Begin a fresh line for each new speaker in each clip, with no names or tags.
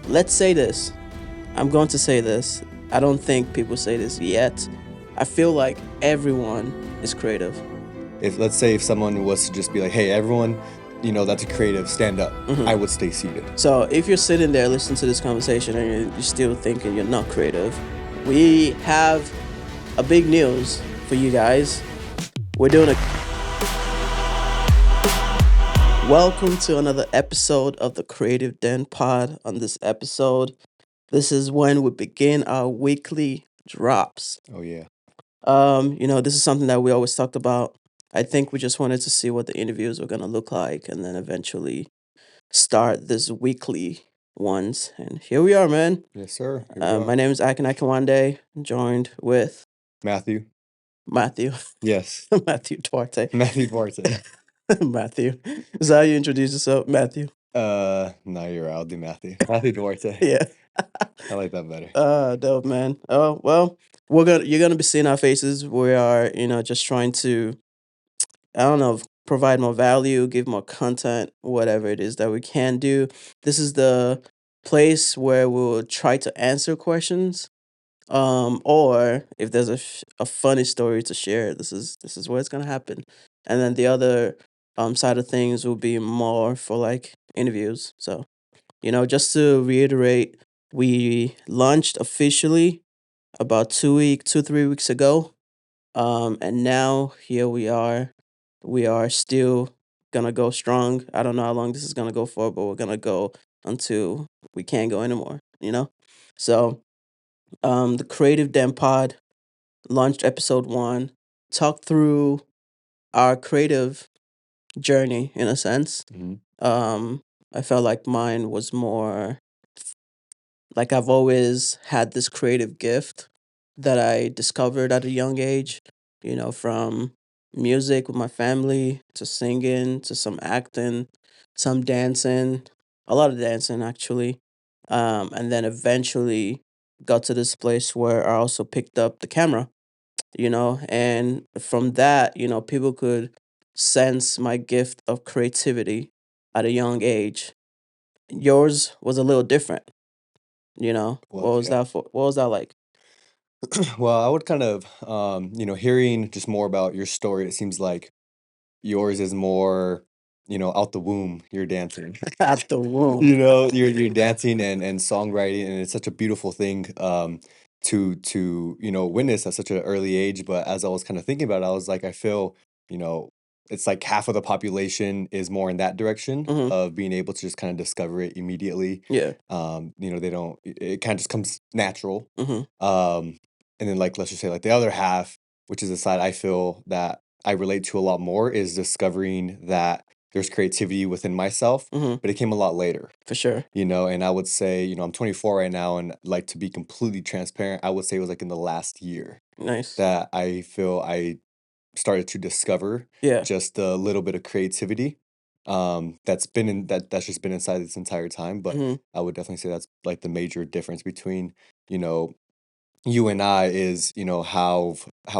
let's say this. I'm going to say this. I don't think people say this yet. I feel like everyone is creative.
If let's say if someone was to just be like, hey, everyone, that's a creative, stand up, I would stay seated.
So if you're sitting there listening to this conversation and you're still thinking you're not creative, we have a big news for you guys. We're doing a welcome to another episode of the Creative Den Pod. On this episode, this is when we begin our weekly drops.
Oh yeah.
This is something that we always talked about. I think we just wanted to see what the interviews were gonna look like and then eventually start this weekly ones. And here we are, man.
Yes, sir.
My name is Akin Akinwande, joined with
Matthew.
Matthew.
Yes.
Matthew Duarte.
Matthew Duarte.
Matthew. Is that how you introduce yourself, Matthew?
No, you're right. I'll do Matthew. Matthew Duarte.
Yeah.
I like that better.
Dope, man. Oh, well, you're gonna be seeing our faces. We are, just trying to, I don't know, provide more value, give more content, whatever it is that we can do. This is the place where we'll try to answer questions. Or if there's a funny story to share, this is where it's gonna happen. And then the other side of things will be more for like interviews. So, just to reiterate, we launched officially about 3 weeks ago. And now here we are. We are still gonna go strong. I don't know how long this is gonna go for, but we're gonna go until we can't go anymore. So, the Creative Den Pod launched episode 1, talked through our creative journey in a sense.
Mhm.
I felt like mine was more like I've always had this creative gift that I discovered at a young age, from music with my family to singing to some acting, some dancing, a lot of dancing actually. And then eventually got to this place where I also picked up the camera, and from that, people could sense my gift of creativity at a young age. Yours was a little different. What was
yeah.
that for? What was that like?
Well, I would kind of, hearing just more about your story, it seems like yours is more, out the womb, you're dancing.
At the womb.
You're dancing and songwriting, and it's such a beautiful thing to witness at such an early age. But as I was kind of thinking about it, I was like, I feel, you know, it's like half of the population is more in that direction
Mm-hmm.
of being able to just kind of discover it immediately.
Yeah.
They don't, it kind of just comes natural.
Mm-hmm.
And then like let's just say like the other half, which is the side I feel that I relate to a lot more, is discovering that there's creativity within myself,
Mm-hmm.
but it came a lot later,
For sure.
and I would say, I'm 24 right now, and like to be completely transparent, I would say it was like in the last year
Nice.
that I feel I started to discover
Yeah.
just a little bit of creativity that's just been inside this entire time. But
Mm-hmm.
I would definitely say that's like the major difference between, you know, you and I is, how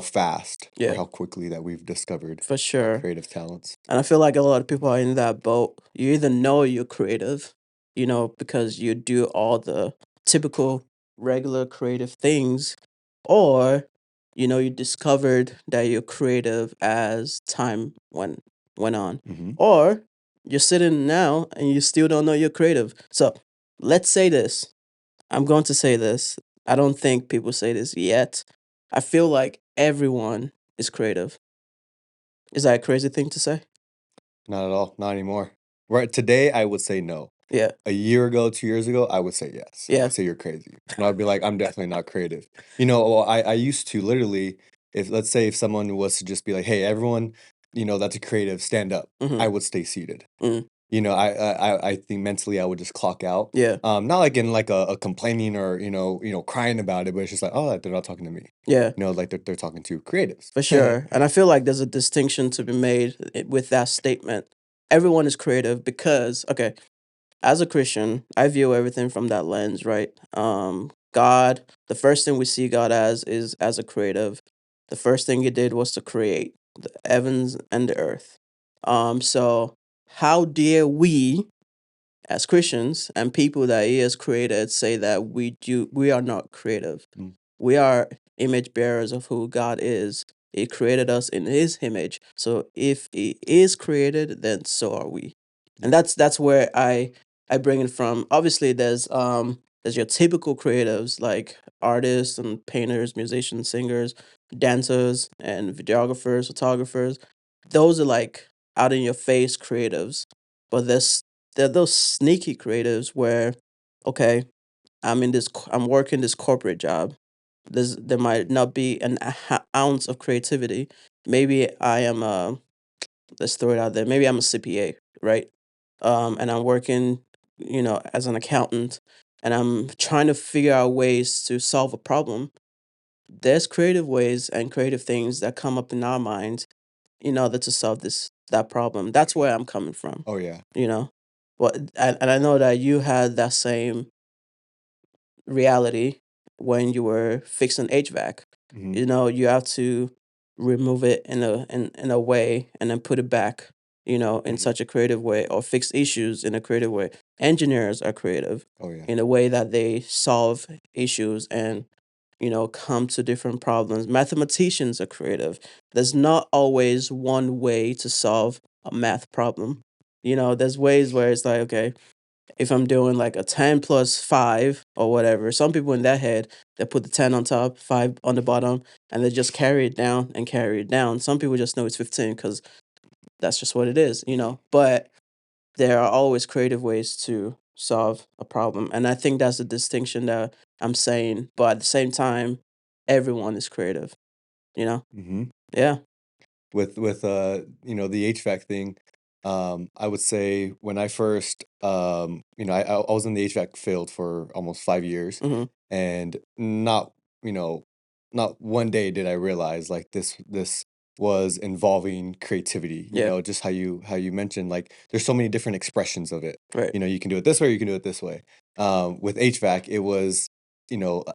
fast or
Yeah.
how quickly that we've discovered
For
our
sure.
creative talents.
And I feel like a lot of people are in that boat. You either know you're creative, because you do all the typical regular creative things, or you discovered that you're creative as time went on.
Hmm.
Or you're sitting now and you still don't know you're creative. So let's say this. I'm going to say this. I don't think people say this yet. I feel like everyone is creative. Is that a crazy thing to say?
Not at all. Not anymore. Right today, I would say no.
Yeah.
A year ago, 2 years ago, I would say yes.
Yeah.
I'd say you're crazy. And I'd be like, I'm definitely not creative. Well, I used to literally, if let's say if someone was to just be like, hey, everyone, that's a creative, stand up,
Mm-hmm.
I would stay seated.
Mm.
I think mentally I would just clock out.
Yeah.
Not like in like a complaining or crying about it, but it's just like, oh, they're not talking to me.
Yeah.
Like they're talking to creatives.
For sure. And I feel like there's a distinction to be made with that statement. Everyone is creative because, okay, as a Christian, I view everything from that lens, right? God, the first thing we see God as is as a creative. The first thing he did was to create the heavens and the earth. So how dare we as Christians and people that He has created say that we are not creative.
Mm.
We are image bearers of who God is. He created us in His image. So if He is created, then so are we. And
Yeah.
that's where I bring it from. Obviously, there's your typical creatives like artists and painters, musicians, singers, dancers, and videographers, photographers. Those are like out in your face creatives. But there are those sneaky creatives where, okay, I'm working this corporate job. There might not be an ounce of creativity. Maybe I am a let's throw it out there. Maybe I'm a CPA, right? And I'm working, as an accountant, and I'm trying to figure out ways to solve a problem. There's creative ways and creative things that come up in our minds in order to solve this that problem. That's where I'm coming from,
Oh yeah.
you know. But and I know that you had that same reality when you were fixing HVAC.
Hmm.
You have to remove it in a way and then put it back, in
Hmm.
such a creative way, or fix issues in a creative way. Engineers are creative
Oh yeah.
in a way that they solve issues and come to different problems. Mathematicians are creative. There's not always one way to solve a math problem. There's ways where it's like, okay, if I'm doing like a 10 plus 5 or whatever, some people in that head, they put the 10 on top, 5 on the bottom, and they just carry it down and carry it down. Some people just know it's 15 because that's just what it is. But there are always creative ways to solve a problem. And I think that's the distinction that I'm saying. But at the same time, everyone is creative, you know?
Hmm.
Yeah.
The HVAC thing, I would say when I first, I was in the HVAC field for almost 5 years,
Mm-hmm.
and you know not one day did I realize like this was involving creativity.
Yeah.
Just how you mentioned, like there's so many different expressions of it.
Right.
You can do it this way, or you can do it this way. With HVAC, it was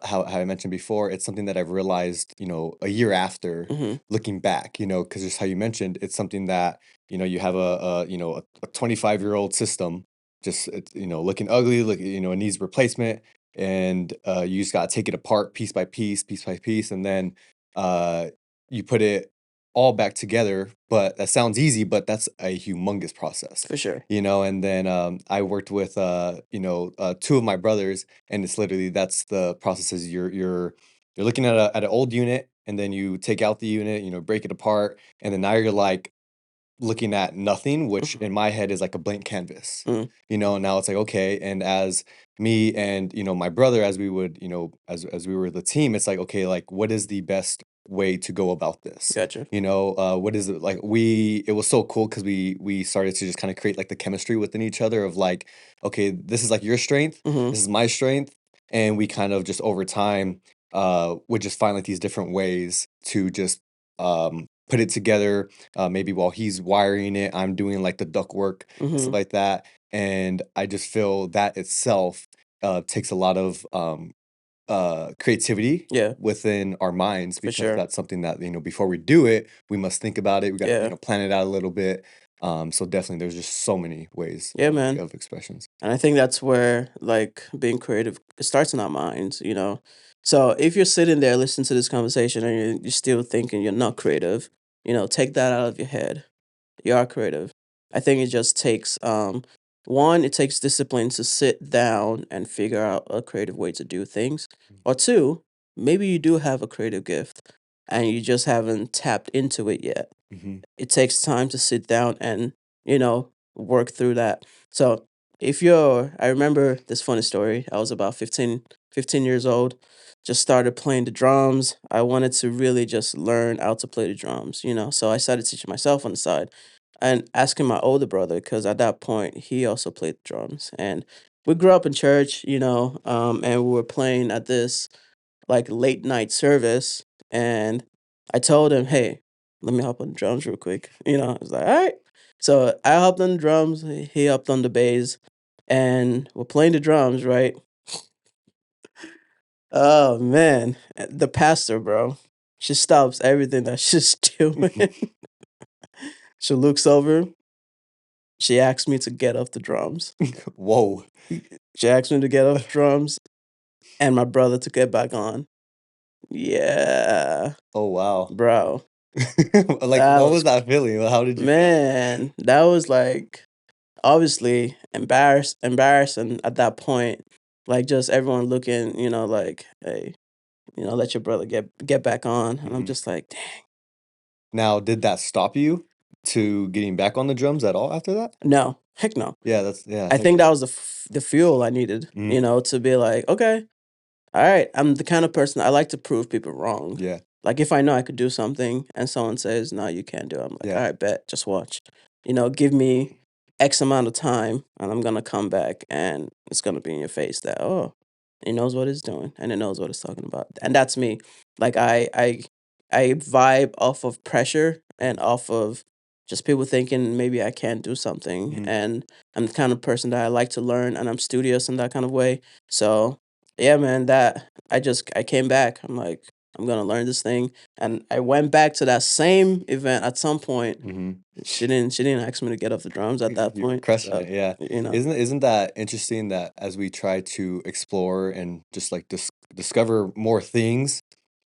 how I mentioned before, it's something that I've realized a year after
Mm-hmm.
looking back, because just how you mentioned, it's something that, you have a 25-year-old system, just, looking ugly, it needs replacement. And you just got to take it apart piece by piece. And then uh, you put it all back together. But that sounds easy, but that's a humongous process.
For sure.
And then I worked with two of my brothers, and it's literally that's the process. Is you're looking at an old unit, and then you take out the unit, break it apart, and then now you're like looking at nothing, which
Mm-hmm.
in my head is like a blank canvas.
Mm-hmm.
And now it's like, okay, and as me and my brother, as we would, as we were the team, it's like, okay, like what is the best way to go about this?
Gotcha.
What is it like? It was so cool because we started to just kind of create like the chemistry within each other of like, okay, this is like your strength,
Mm-hmm.
this is my strength, and we kind of just over time would just find like these different ways to just put it together. Maybe while he's wiring it, I'm doing like the duct work and stuff
Mm-hmm.
like that. And I just feel that itself takes a lot of creativity
Yeah.
within our minds,
For
because
sure.
that's something that before we do it, we must think about it. We got to
Yeah.
plan it out a little bit. So definitely, there's just so many ways
Yeah,
of,
man.
of expressions.
And I think that's where like being creative it starts in our minds. So if you're sitting there listening to this conversation and you're still thinking you're not creative, take that out of your head. You are creative. I think it just takes one, it takes discipline to sit down and figure out a creative way to do things. Or two, maybe you do have a creative gift and you just haven't tapped into it yet.
Mm-hmm.
It takes time to sit down and work through that. So I remember this funny story. I was about 15 years old, just started playing the drums. I wanted to really just learn how to play the drums. So I started teaching myself on the side and asking my older brother because at that point he also played drums. And we grew up in church, and we were playing at this like late night service, and I told him, "Hey, let me hop on the drums real quick." I was like, "All right." So I hopped on the drums, he hopped on the bass, and we're playing the drums, right? Oh man, the pastor, bro, she stops everything that she's doing. She looks over. She asked me to get off the drums.
Whoa.
She asked me to get off the drums and my brother to get back on. Yeah,
Oh, wow.
bro.
Like,
That
what
was
was that feeling? How did you feel?
man, that was like obviously embarrassing at that point. Like just everyone looking, like, hey, let your brother get back on. And I'm
Mhm.
just like, dang,
Now, did that stop you to getting back on the drums at all after that?
no, heck no.
Yeah, that's yeah,
I
heck
think
yeah.
that was the fuel I needed,
Mhm.
to be like, okay, all right. I'm the kind of person I like to prove people wrong.
Yeah,
Like if I know I could do something and someone says, no, you can't do it, I'm like,
yeah.
all right, bet, just watch. Give me X amount of time and I'm gonna come back and it's gonna be in your face that, oh, it knows what it's doing and it knows what it's talking about. And that's me. Like I vibe off of pressure and off of just people thinking maybe I can't do something.
Mhm.
And I'm the kind of person that I like to learn and I'm studious in that kind of way. So yeah, man, that I came back. I'm like, I'm gonna learn this thing. And I went back to that same event at some point.
Mhm.
She didn't ask me to get off the drums at that
You're
point.
crushing
So
it, yeah.
you know.
Isn't that interesting that as we try to explore and just like discover more things,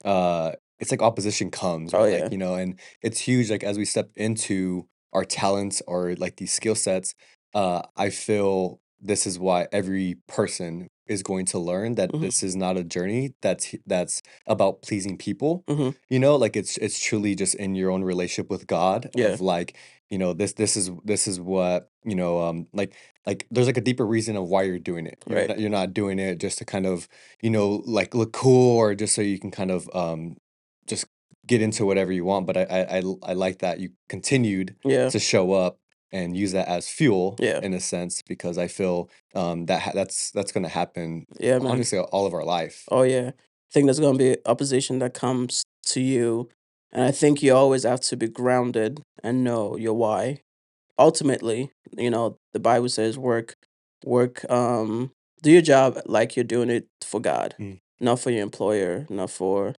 uh, it's like opposition comes,
Oh
right? Like,
yeah.
and it's huge. Like as we step into our talents or like these skill sets, I feel this is why every person is going to learn that
Hmm.
this is not a journey that's about pleasing people.
Hmm.
Like it's truly just in your own relationship with God
Yeah.
of like this is what like there's like a deeper reason of why you're doing it. You're
Right.
not you're not doing it just to kind of like look cool or just so you can kind of just get into whatever you want. But I like that you continued
Yeah.
to show up and use that as fuel
Yeah.
in a sense because I feel that's going to happen
Yeah, man.
honestly all of our life.
Oh yeah. I think there's gonna be opposition that comes to you. And I think you always have to be grounded and know your why. Ultimately, the Bible says work, do your job like you're doing it for God,
Mm,
not for your employer, not for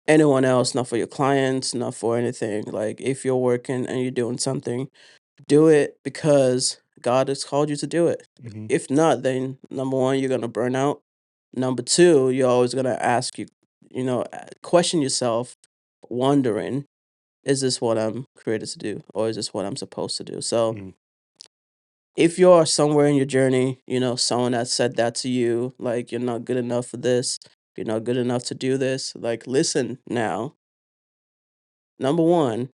anyone else, not for your clients, not for anything. Like if you're working and you're doing something, do it because God has called you to do it.
mhm,
If not, then number one, you're gonna burn out. Number two, you're always gonna question yourself, wondering, is this what I'm created to do, or is this what I'm supposed to do? So
mm,
if you're somewhere in your journey, someone that said that to you, like you're not good enough for this, you're not good enough to do this, like listen now. Number one,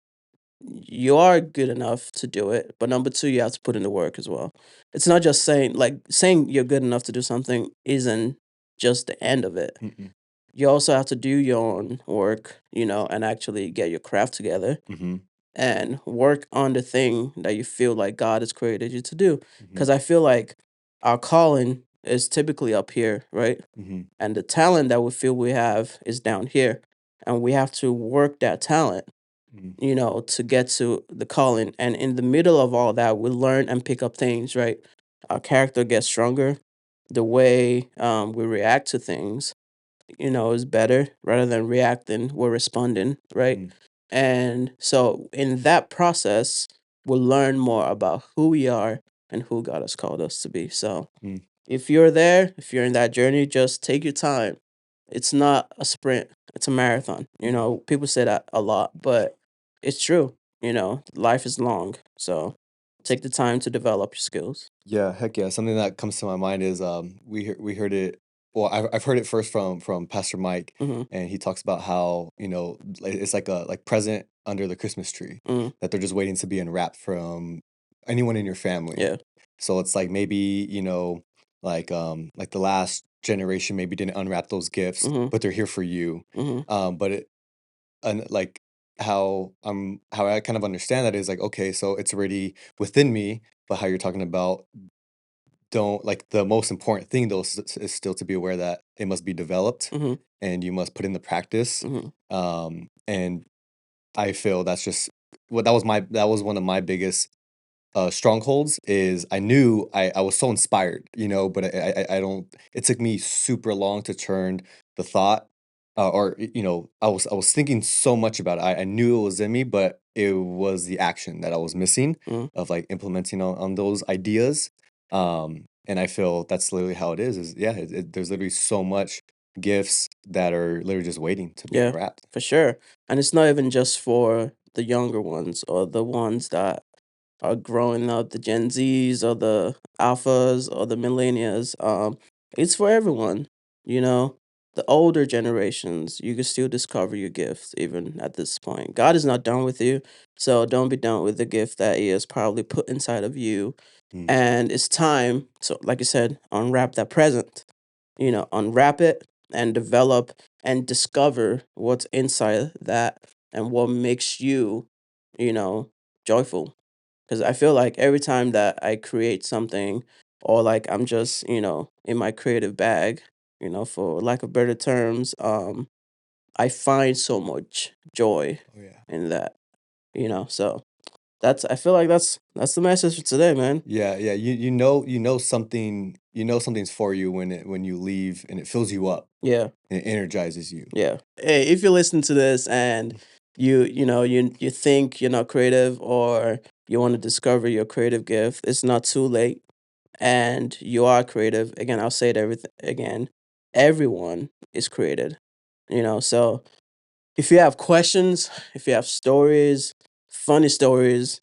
you are good enough to do it, but number two, you have to put in the work as well. It's not just saying you're good enough to do something isn't just the end of it.
mm,
You also have to do your own work, and actually get your craft together
mhm,
and work on the thing that you feel like God has created you to do.
mhm,
Because I feel like our calling is typically up here, right?
mhm,
And the talent that we feel we have is down here. And we have to work that talent,
mhm,
to get to the calling. And in the middle of all that, we learn and pick up things, right? Our character gets stronger. The way we react to things, is better rather than reacting, we're responding, right?
mm,
And so in that process, we'll learn more about who we are and who God has called us to be. So
mm.
if you're there, if you're in that journey, just take your time. It's not a sprint, it's a marathon. People say that a lot, but it's true. Life is long. So take the time to develop your skills.
Yeah, heck yeah. Something that comes to my mind is we heard it. Well, I've heard it first from Pastor Mike,
Hmm.
and he talks about how it's like a like present under the Christmas tree
Hmm.
that they're just waiting to be unwrapped from anyone in your family.
Yeah.
So it's like maybe like the last generation maybe didn't unwrap those gifts,
Hmm.
but they're here for you.
Hmm.
But it and like how I kind of understand that is like okay, so it's already within me, but how you're talking about don't like the most important thing though is still to be aware that it must be developed
Hmm.
and you must put in the practice.
Hmm.
And I feel that's just that was one of my biggest strongholds is I knew I was so inspired, but I don't. It took me super long to turn the thought, or I was thinking so much about it. I knew it was in me, but it was the action that I was missing
Mm,
of like implementing on those ideas. And I feel that's literally how it is yeah, there's literally so much gifts that are literally just waiting to be
yeah,
unwrapped.
for sure. And it's not even just for the younger ones or the ones that are growing up, the Gen Zs or the alphas or the millennials. It's for everyone, you know. The older generations, you can still discover your gifts even at this point. God is not done with you, so don't be done with the gift that He has probably put inside of you.
Mm.
And it's time, so like you said, unwrap that present. Unwrap it and develop and discover what's inside that and what makes you, you know, joyful. Because I feel like every time that I create something or like I'm just, in my creative bag, for lack of better terms, I find so much joy
Oh yeah.
in that. So I feel like that's the message for today, man.
Yeah, yeah. You know something's for you when you leave and it fills you up
Yeah.
and it energizes you.
Yeah. Hey, if you listen to this and you think you're not creative or you want to discover your creative gift, it's not too late. And you are creative. Again, I'll say it everything again. Everyone is created. So if you have questions, if you have stories, funny stories,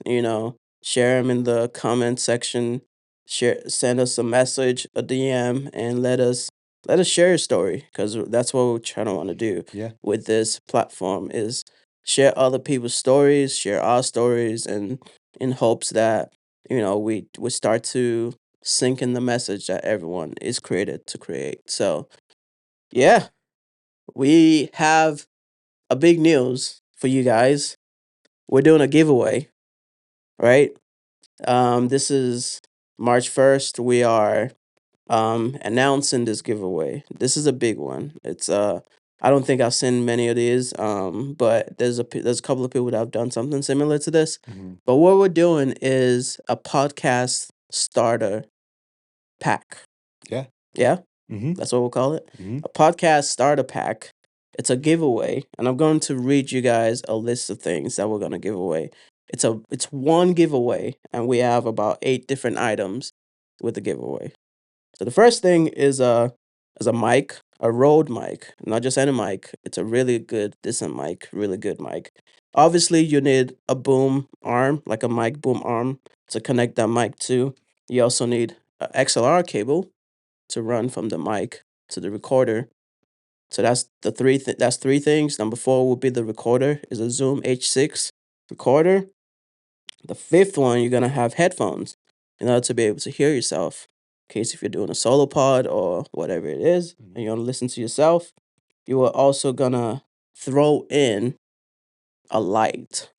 share them in the comment section. Send us a message, a DM, and let us share your story because that's what we're trying to want to do
Yeah.
with this platform is share other people's stories, share our stories, and in hopes that we start to sink in the message that everyone is created to create. So yeah, we have a big news for you guys. We're doing a giveaway, right? This is March 1st. We are announcing this giveaway. This is a big one. I don't think I've seen many of these, but there's a couple of people that have done something similar to this.
Mhm.
But what we're doing is a podcast starter pack.
Yeah.
Yeah?
Mhm.
That's what we'll call it.
Mhm.
A podcast starter pack. It's a giveaway, and I'm going to read you guys a list of things that we're going to give away. It's one giveaway, and we have about 8 different items with the giveaway. So the first thing is a mic, a Rode mic, not just any mic. It's a really good, decent mic, really good mic. Obviously, you need a boom arm, like a mic boom arm, to connect that mic to. You also need an XLR cable to run from the mic to the recorder. So that's three things. Number four would be the recorder is a Zoom H6 recorder. The fifth one, you're gonna have headphones in order to be able to hear yourself. In case if you're doing a solo pod or whatever it is, and
Mhm.
you want to listen to yourself, you are also gonna throw in a light,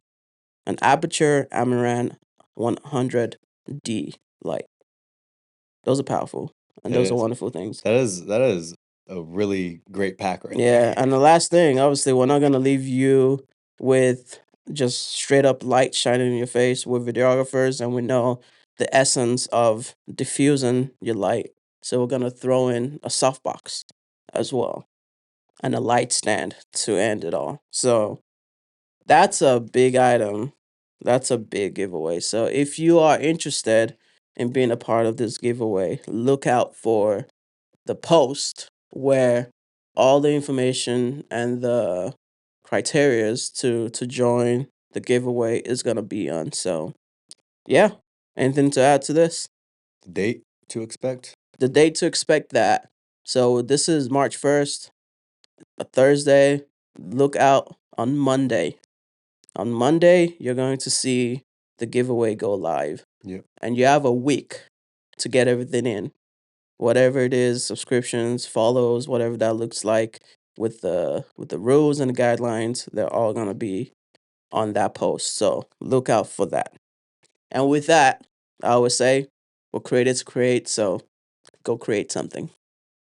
an Aperture Amaran 100D light. Those are powerful, and
It
those are
is.
wonderful things.
That is a really great pack right there.
Yeah, and the last thing, obviously, we're not gonna leave you with just straight up light shining in your face. We're videographers, and we know the essence of diffusing your light. So we're gonna throw in a softbox as well, and a light stand to end it all. So that's a big item. That's a big giveaway. So if you are interested in being a part of this giveaway, look out for the post where all the information and the criterias to join the giveaway is gonna be on. So yeah, anything to add to this?
The date to expect?
The date to expect that. So this is March 1st, a Thursday. Look out on Monday. On Monday, you're going to see the giveaway go live,
Yep.
and you have a week to get everything in. Whatever it is, subscriptions, follows, whatever that looks like with the rules and the guidelines, they're all gonna be on that post. So look out for that. And with that, I would say we're created to create, so go create something.